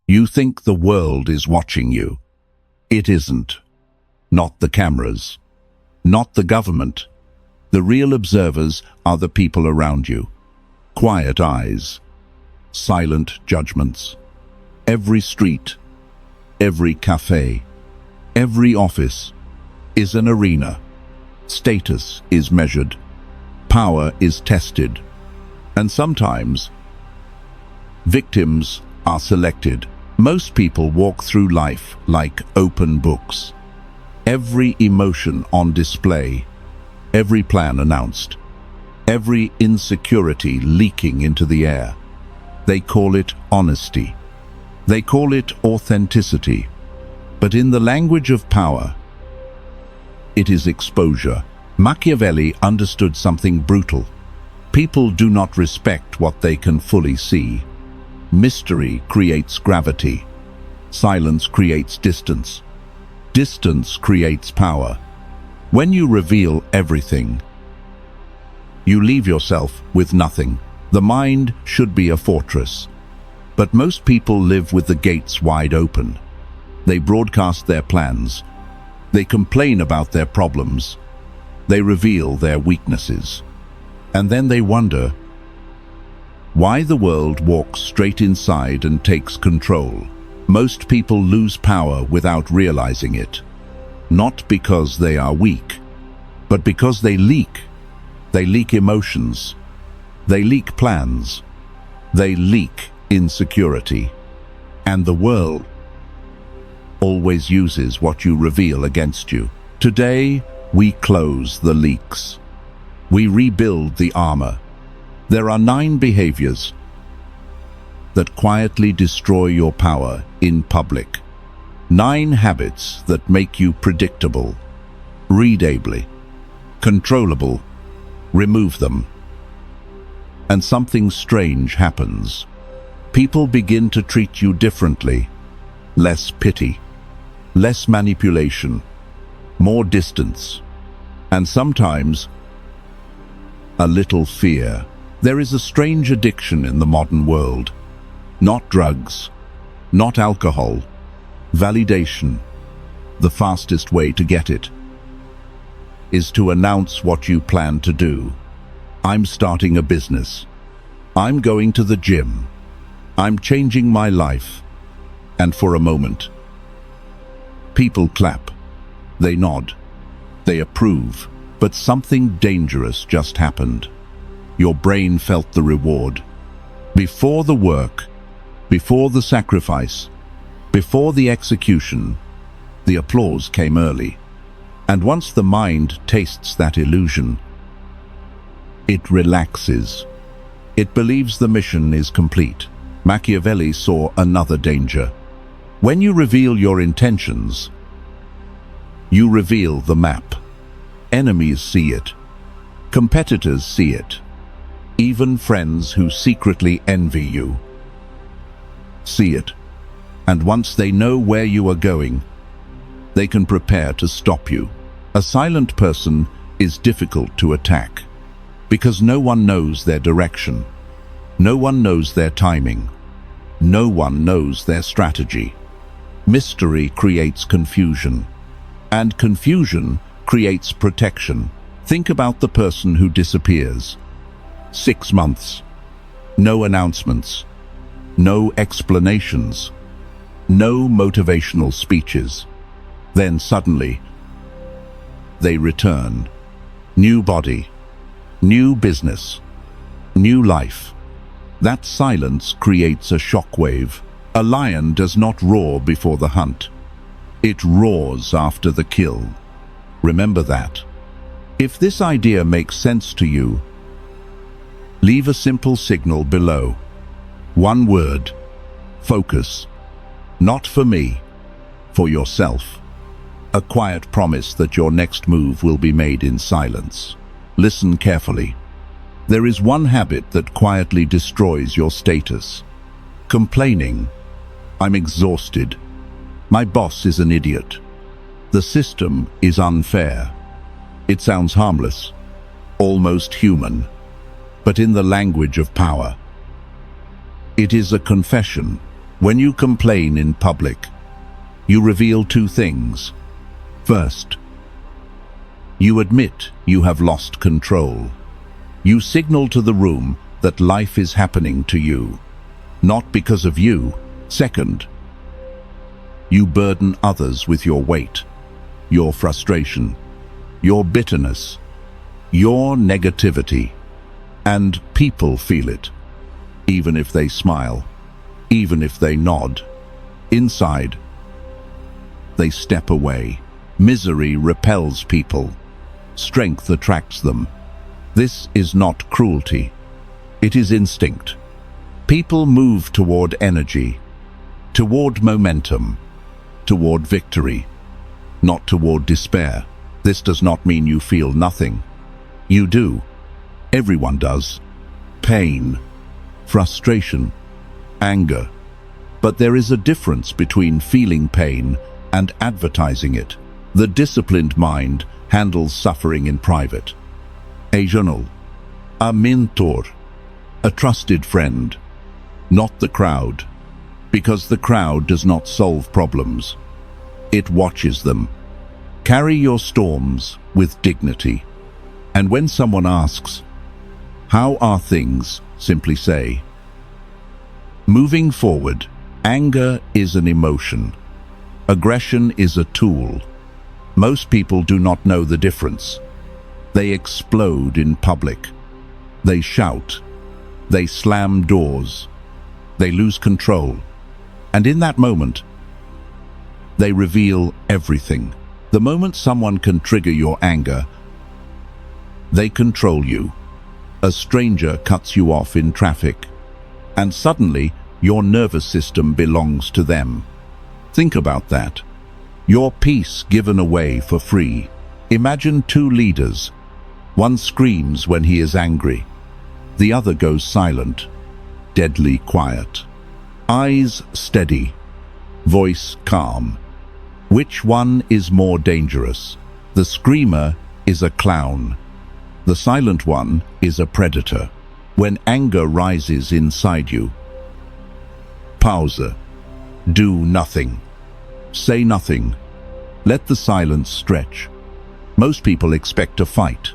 You think the world is watching you. It isn't. Not the cameras. Not the government. The real observers are the people around you. Quiet eyes. Silent judgments. Every street, every cafe, every office is an arena. Status is measured. Power is tested. And sometimes, victims are selected. Most people walk through life like open books. Every emotion on display, every plan announced, every insecurity leaking into the air. They call it honesty. They call it authenticity. But in the language of power, it is exposure. Machiavelli understood something brutal. People do not respect what they can fully see. Mystery creates gravity. Silence creates distance. Distance creates power. When you reveal everything, you leave yourself with nothing. The mind should be a fortress. But most people live with the gates wide open. They broadcast their plans. They complain about their problems. They reveal their weaknesses. And then they wonder why the world walks straight inside and takes control. Most people lose power without realizing it. Not because they are weak, but because they leak. They leak emotions. They leak plans. They leak insecurity. And the world always uses what you reveal against you. Today, we close the leaks. We rebuild the armor. There are 9 behaviors that quietly destroy your power in public. 9 habits that make you predictable, readable, controllable. Remove them, and something strange happens. People begin to treat you differently. Less pity, less manipulation, more distance, and sometimes a little fear. There is a strange addiction in the modern world. Not drugs, not alcohol, validation. The fastest way to get it is to announce what you plan to do. I'm starting a business. I'm going to the gym. I'm changing my life. And for a moment, people clap. They nod. They approve. But something dangerous just happened. Your brain felt the reward. Before the work, before the sacrifice, before the execution, the applause came early. And once the mind tastes that illusion, it relaxes. It believes the mission is complete. Machiavelli saw another danger. When you reveal your intentions, you reveal the map. Enemies see it. Competitors see it. Even friends who secretly envy you see it. And once they know where you are going, they can prepare to stop you. A silent person is difficult to attack because no one knows their direction. No one knows their timing. No one knows their strategy. Mystery creates confusion, and confusion creates protection. Think about the person who disappears. 6 months. No announcements. No explanations. No motivational speeches. Then suddenly, they return. New body. New business. New life. That silence creates a shockwave. A lion does not roar before the hunt. It roars after the kill. Remember that. If this idea makes sense to you, leave a simple signal below. 1 word. Focus. Not for me, for yourself. A quiet promise that your next move will be made in silence. Listen carefully. There is one habit that quietly destroys your status. Complaining. I'm exhausted. My boss is an idiot. The system is unfair. It sounds harmless, almost human, but in the language of power, it is a confession. When you complain in public, you reveal two things. First, you admit you have lost control. You signal to the room that life is happening to you, not because of you. Second, you burden others with your weight, your frustration, your bitterness, your negativity, and people feel it, even if they smile, even if they nod. Inside, they step away. Misery repels people. Strength attracts them. This is not cruelty. It is instinct. People move toward energy, toward momentum, toward victory, not toward despair. This does not mean you feel nothing. You do. Everyone does. Pain, frustration, anger. But there is a difference between feeling pain and advertising it. The disciplined mind handles suffering in private. A journal, a mentor, a trusted friend, not the crowd, because the crowd does not solve problems. It watches them. Carry your storms with dignity. And when someone asks, "How are things?" simply say, "Moving forward." Anger is an emotion. Aggression is a tool. Most people do not know the difference. They explode in public. They shout. They slam doors. They lose control. And in that moment, they reveal everything. The moment someone can trigger your anger, they control you. A stranger cuts you off in traffic, and suddenly your nervous system belongs to them. Think about that. Your peace given away for free. Imagine two leaders. One screams when he is angry. The other goes silent, deadly quiet. Eyes steady, voice calm. Which one is more dangerous? The screamer is a clown. The silent one is a predator. When anger rises inside you, pause. Do nothing. Say nothing. Let the silence stretch. Most people expect a fight.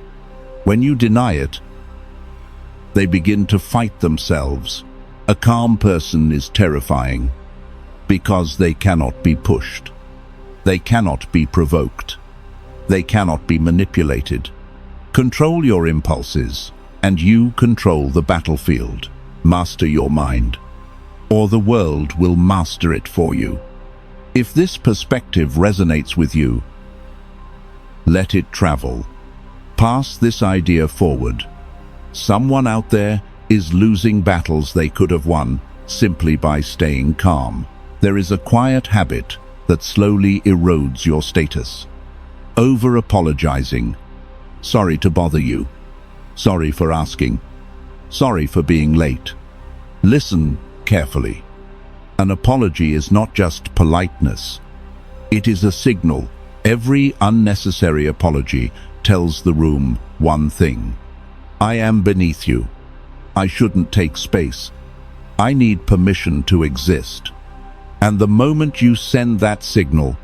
When you deny it, they begin to fight themselves. A calm person is terrifying because they cannot be pushed. They cannot be provoked. They cannot be manipulated. Control your impulses, and you control the battlefield. Master your mind, or the world will master it for you. If this perspective resonates with you, let it travel. Pass this idea forward. Someone out there is losing battles they could have won simply by staying calm. There is a quiet habit that slowly erodes your status. Over-apologizing. Sorry to bother you. Sorry for asking. Sorry for being late. Listen carefully. An apology is not just politeness. It is a signal. Every unnecessary apology tells the room one thing. I am beneath you. I shouldn't take space. I need permission to exist. And the moment you send that signal,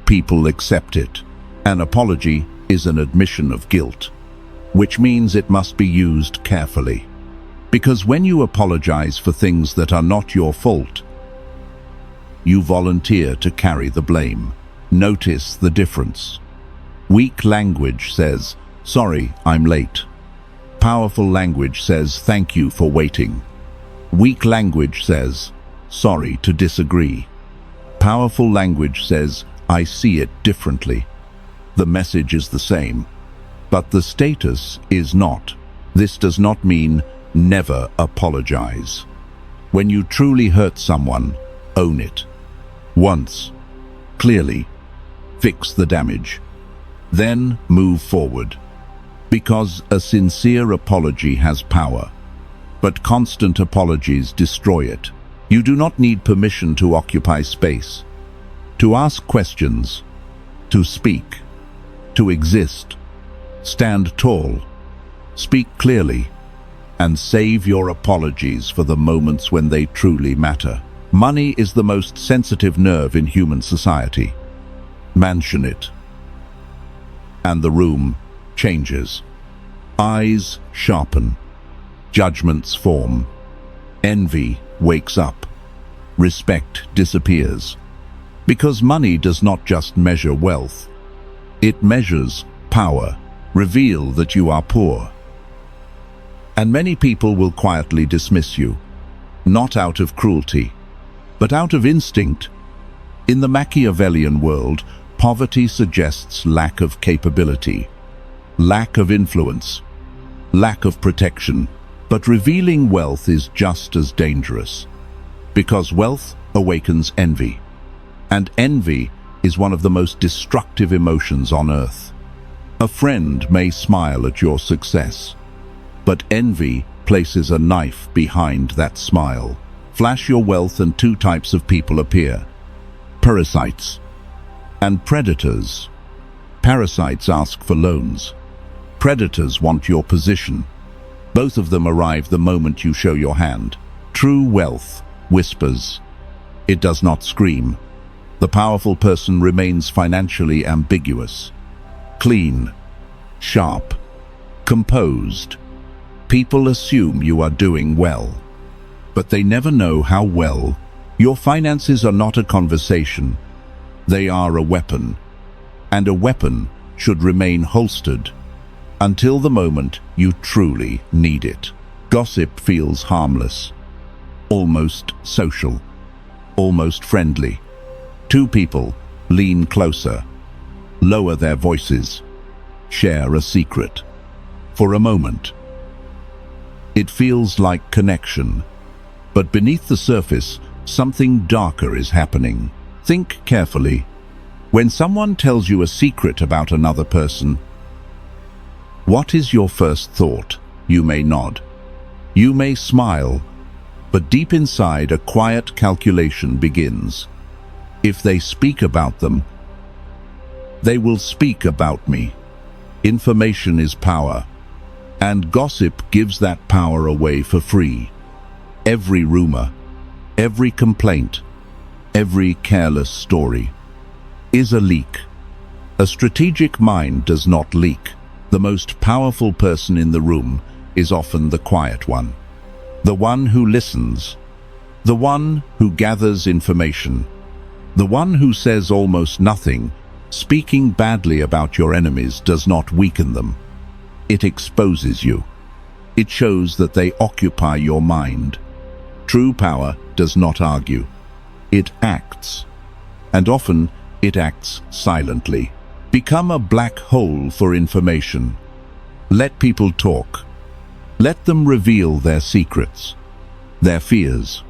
people accept it. An apology is an admission of guilt, which means it must be used carefully. Because when you apologize for things that are not your fault, you volunteer to carry the blame. Notice the difference. Weak language says, "Sorry, I'm late." Powerful language says, "Thank you for waiting." Weak language says, "Sorry to disagree." Powerful language says, "I see it differently." The message is the same, but the status is not. This does not mean never apologize. When you truly hurt someone, own it. Once, clearly, fix the damage. Then move forward. Because a sincere apology has power, but constant apologies destroy it. You do not need permission to occupy space, to ask questions, to speak, to exist. Stand tall, speak clearly, and save your apologies for the moments when they truly matter. Money is the most sensitive nerve in human society. Mention it, and the room changes. Eyes sharpen, judgments form, envy wakes up, respect disappears. Because money does not just measure wealth, it measures power. Reveal that you are poor, and many people will quietly dismiss you, not out of cruelty, but out of instinct. In the Machiavellian world, poverty suggests lack of capability, lack of influence, lack of protection. But revealing wealth is just as dangerous, because wealth awakens envy, and envy is one of the most destructive emotions on earth. A friend may smile at your success, but envy places a knife behind that smile. Flash your wealth and two types of people appear: parasites and predators. Parasites ask for loans. Predators want your position. Both of them arrive the moment you show your hand. True wealth whispers. It does not scream. The powerful person remains financially ambiguous. Clean, sharp, composed. People assume you are doing well, but they never know how well. Your finances are not a conversation. They are a weapon, and a weapon should remain holstered until the moment you truly need it. Gossip feels harmless, almost social, almost friendly. Two people lean closer, lower their voices, share a secret. For a moment, it feels like connection, but beneath the surface, something darker is happening. Think carefully. When someone tells you a secret about another person, what is your first thought? You may nod. You may smile, but deep inside a quiet calculation begins. If they speak about them, they will speak about me. Information is power, and gossip gives that power away for free. Every rumor, every complaint, every careless story is a leak. A strategic mind does not leak. The most powerful person in the room is often the quiet one, the one who listens, the one who gathers information, the one who says almost nothing. Speaking badly about your enemies does not weaken them. It exposes you. It shows that they occupy your mind. True power does not argue. It acts, and often it acts silently. Become a black hole for information. Let people talk. Let them reveal their secrets, their fears,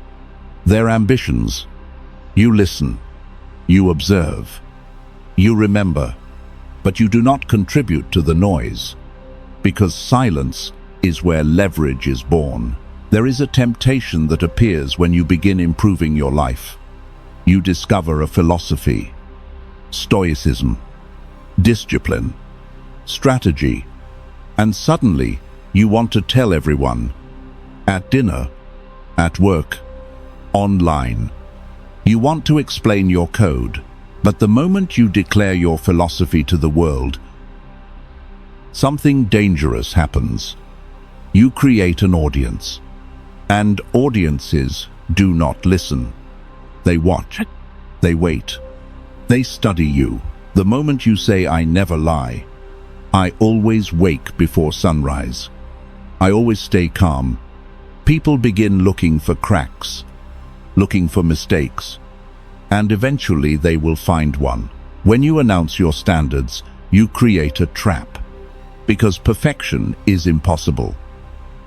their ambitions. You listen. You observe. You remember. But you do not contribute to the noise, because silence is where leverage is born. There is a temptation that appears when you begin improving your life. You discover a philosophy, stoicism, discipline, strategy, and suddenly you want to tell everyone. At dinner, at work, online. You want to explain your code, but the moment you declare your philosophy to the world, something dangerous happens. You create an audience, and audiences do not listen. They watch, they wait, they study you. The moment you say, "I never lie, I always wake before sunrise, I always stay calm," people begin looking for cracks, looking for mistakes, and eventually they will find one. When you announce your standards, you create a trap, because perfection is impossible,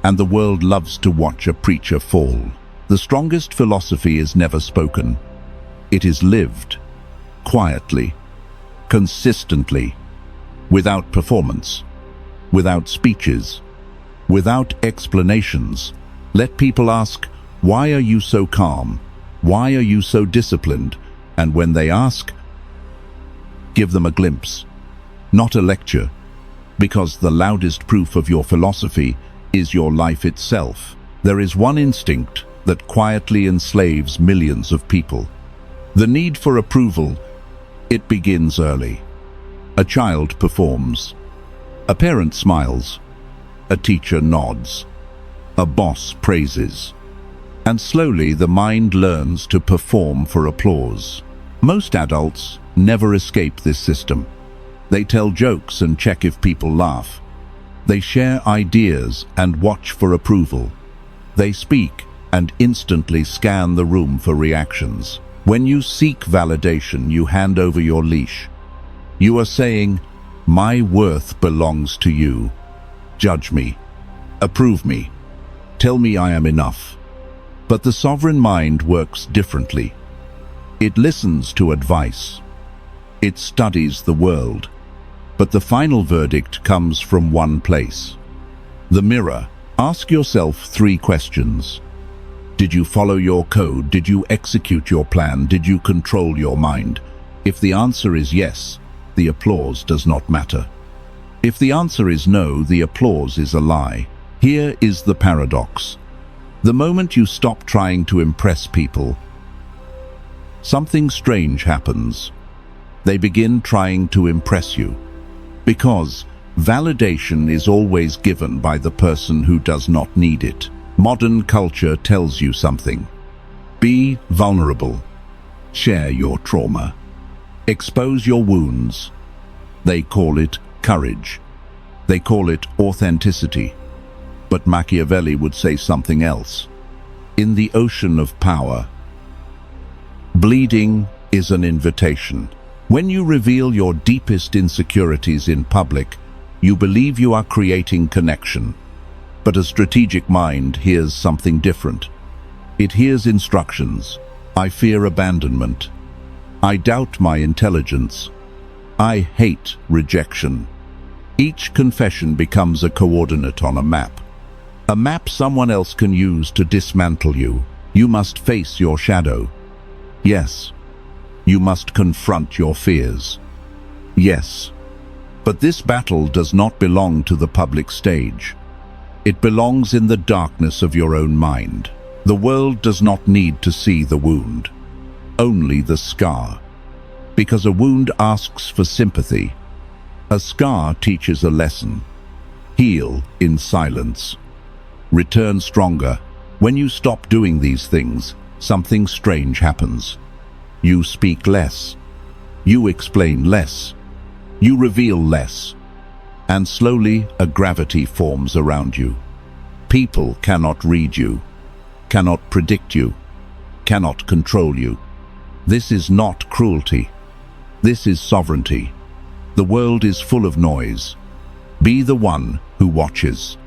and the world loves to watch a preacher fall. The strongest philosophy is never spoken. It is lived, quietly, consistently, without performance, without speeches, without explanations. Let people ask, "Why are you so calm? Why are you so disciplined?" And when they ask, give them a glimpse, not a lecture, because the loudest proof of your philosophy is your life itself. There is one instinct, that quietly enslaves millions of people. The need for approval, it begins early. A child performs. A parent smiles. A teacher nods. A boss praises. And slowly the mind learns to perform for applause. Most adults never escape this system. They tell jokes and check if people laugh. They share ideas and watch for approval. They speak and instantly scan the room for reactions. When you seek validation, you hand over your leash. You are saying, "My worth belongs to you. Judge me. Approve me. Tell me I am enough." But the sovereign mind works differently. It listens to advice. It studies the world. But the final verdict comes from one place: the mirror. Ask yourself 3 questions. Did you follow your code? Did you execute your plan? Did you control your mind? If the answer is yes, the applause does not matter. If the answer is no, the applause is a lie. Here is the paradox. The moment you stop trying to impress people, something strange happens. They begin trying to impress you. Because validation is always given by the person who does not need it. Modern culture tells you something. Be vulnerable. Share your trauma. Expose your wounds. They call it courage. They call it authenticity. But Machiavelli would say something else. In the ocean of power, bleeding is an invitation. When you reveal your deepest insecurities in public, you believe you are creating connection. But a strategic mind hears something different. It hears instructions. I fear abandonment. I doubt my intelligence. I hate rejection. Each confession becomes a coordinate on a map. A map someone else can use to dismantle you. You must face your shadow. Yes. You must confront your fears. Yes. But this battle does not belong to the public stage. It belongs in the darkness of your own mind. The world does not need to see the wound, only the scar. Because a wound asks for sympathy. A scar teaches a lesson. Heal in silence. Return stronger. When you stop doing these things, something strange happens. You speak less. You explain less. You reveal less. And slowly a gravity forms around you. People cannot read you, cannot predict you, cannot control you. This is not cruelty. This is sovereignty. The world is full of noise. Be the one who watches,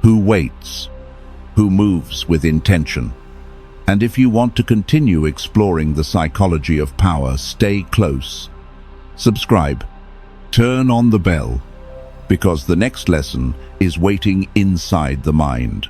who waits, who moves with intention. And if you want to continue exploring the psychology of power, stay close. Subscribe. Turn on the bell, because the next lesson is waiting inside the mind.